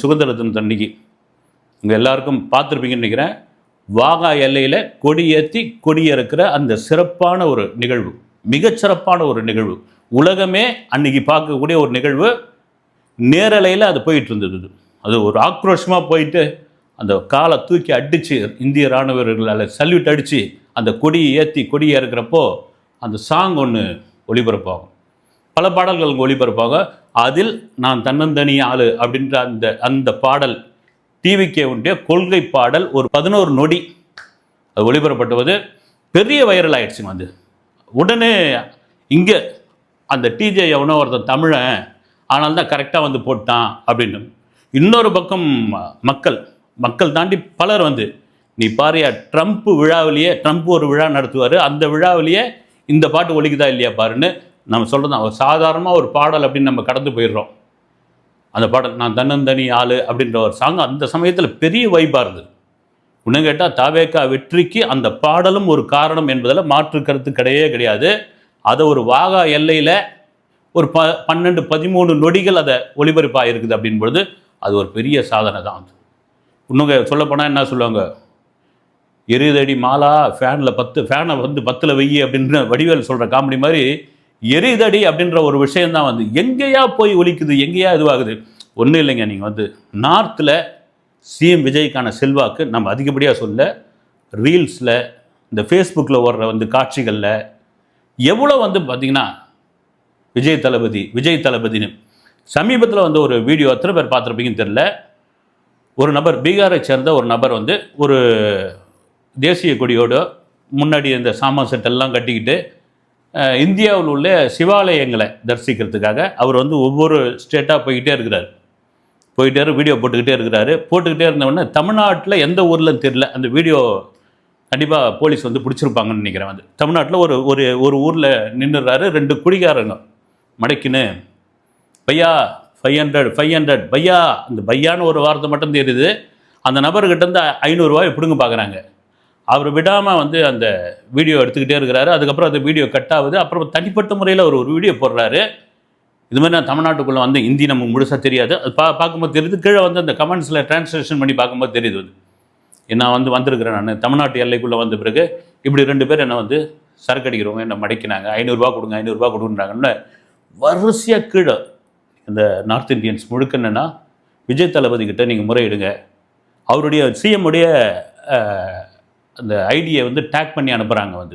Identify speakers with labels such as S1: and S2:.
S1: சுதந்திர தினத்தன்னைக்கு இங்கே எல்லாருக்கும் பார்த்துருப்பீங்கன்னு நினைக்கிறேன். வாகா எல்லையில் கொடியேற்றி கொடியிறக்கிற அந்த சிறப்பான ஒரு நிகழ்வு, மிகச்சிறப்பான ஒரு நிகழ்வு, உலகமே அன்னைக்கு பார்க்கக்கூடிய ஒரு நிகழ்வு. நேரலையில் அது போயிட்டு இருந்தது. அது ஒரு ஆக்ரோஷமாக போயிட்டு அந்த காலை தூக்கி அடித்து இந்திய இராணுவ வீரர்களால் சல்யூட் அடித்து அந்த கொடியை ஏற்றி கொடியை இறக்குறப்போ அந்த சாங் ஒன்று ஒளிபரப்பாகும். பல பாடல்கள் ஒளிபரப்பாக. அதில் நான் தன்னந்தனி ஆளு அப்படின்ற அந்த பாடல் டிவிக்கே உடைய கொள்கை பாடல் ஒரு 11 நொடி அது ஒளிபரப்பட்டுவது பெரிய வைரல் ஆயிடுச்சுங்க. அது உடனே இங்கே அந்த டிஜே எவனோ ஒருத்தன் தமிழன் ஆனால் தான் கரெக்டாக வந்து போட்டான் அப்படின்னு. இன்னொரு பக்கம் மக்கள் தாண்டி பலர் வந்து நீ பாரியா ட்ரம்ப் விழாவிலேயே, ட்ரம்ப் ஒரு விழா நடத்துவார், அந்த விழாவிலேயே இந்த பாட்டு ஒலிக்குதா இல்லையா பாருன்னு நம்ம சொல்கிறது தான். சாதாரணமாக ஒரு பாடல் அப்படின்னு நம்ம கடந்து போயிடுறோம். அந்த பாடல் நான் தன்னந்தனி ஆளு அப்படின்ற ஒரு சாங் அந்த சமயத்தில் பெரிய வைப்பாக இருந்தது. இன்னும் கேட்டால் தாவேக்கா வெற்றிக்கு அந்த பாடலும் ஒரு காரணம் என்பதில் மாற்று கருத்து கிடையாது. அதை ஒரு வாகா எல்லையில் ஒரு 12-13 நொடிகள் அதை ஒளிபரப்பாக இருக்குது அப்படின்பொழுது அது ஒரு பெரிய சாதனை தான். அது இன்னுங்க சொல்லப்போனால் என்ன சொல்லுவாங்க, எரிதடி மாலா ஃபேனில் 10 ஃபேனை வந்து 10ல் வெய்யி அப்படின்ற வடிவேல் சொல்கிற காமெடி மாதிரி எரிதடி அப்படின்ற ஒரு விஷயந்தான் வந்து எங்கேயா போய் ஒலிக்குது, எங்கேயா இதுவாகுது. ஒன்றும் இல்லைங்க, நீங்கள் வந்து நார்த்தில் சிஎம் விஜய்க்கான செல்வாக்கு நம்ம அதிகப்படியாக சொல்ல, ரீல்ஸில் இந்த ஃபேஸ்புக்கில் ஓடுற வந்து காட்சிகளில் எவ்வளோ வந்து பார்த்திங்கன்னா விஜய் தளபதினு சமீபத்தில் வந்து ஒரு வீடியோ எத்தனை பேர் பார்த்துருப்பீங்கன்னு தெரில. ஒரு நபர், பீகாரை சேர்ந்த ஒரு நபர் வந்து ஒரு தேசிய கொடியோடு முன்னாடி இந்த சாமா செட்டெல்லாம் கட்டிக்கிட்டு இந்தியாவில் உள்ள சிவாலயங்களை தரிசிக்கிறதுக்காக அவர் வந்து ஒவ்வொரு ஸ்டேட்டாக போய்கிட்டே வீடியோ போட்டுக்கிட்டே இருந்தவொடனே தமிழ்நாட்டில் எந்த ஊரில் தெரியல, அந்த வீடியோ கண்டிப்பாக போலீஸ் வந்து பிடிச்சிருப்பாங்கன்னு நினைக்கிறேன். வந்து தமிழ்நாட்டில் ஒரு ஊரில் நின்றுறாரு, 2 குடிகாரங்க மடக்கின்னு பையா 500 பையா, அந்த பையான்னு ஒரு வார்த்தை மட்டும் தெரியுது. அந்த நபர்கிட்ட இருந்து 500 ரூபாய் பிடுங்க பார்க்குறாங்க. அவர் விடாமல் வந்து அந்த வீடியோ எடுத்துக்கிட்டே இருக்கிறாரு. அதுக்கப்புறம் அந்த வீடியோ கட் ஆகுது. அப்புறம் தனிப்பட்ட முறையில் ஒரு வீடியோ போடுறாரு. இது மாதிரி நான் தமிழ்நாட்டுக்குள்ளே வந்து ஹிந்தி நமக்கு முழுசாக தெரியாது, அது பார்க்கும்போது தெரியுது. கீழே வந்து அந்த கமெண்ட்ஸில் டிரான்ஸ்லேஷன் பண்ணி பார்க்கும்போது தெரியுது வந்து நான் வந்து வந்திருக்கிறேன், நான் தமிழ்நாட்டு எல்லைக்குள்ளே வந்த பிறகு இப்படி 2 பேர் என்னை வந்து சரக்கு அடிக்கிறவங்க என்னை மடக்கினாங்க, 500 ரூபா கொடுங்க 500 ரூபா கொடுக்குறாங்கன்னு வரிசையாக கீழே இந்த நார்த் இந்தியன்ஸ் முழுக்க என்னென்னா விஜய் தளபதி கிட்ட நீங்கள் முறையிடுங்க, அவருடைய சிஎம்முடைய அந்த ஐடியை வந்து டேக் பண்ணி அனுப்புகிறாங்க வந்து.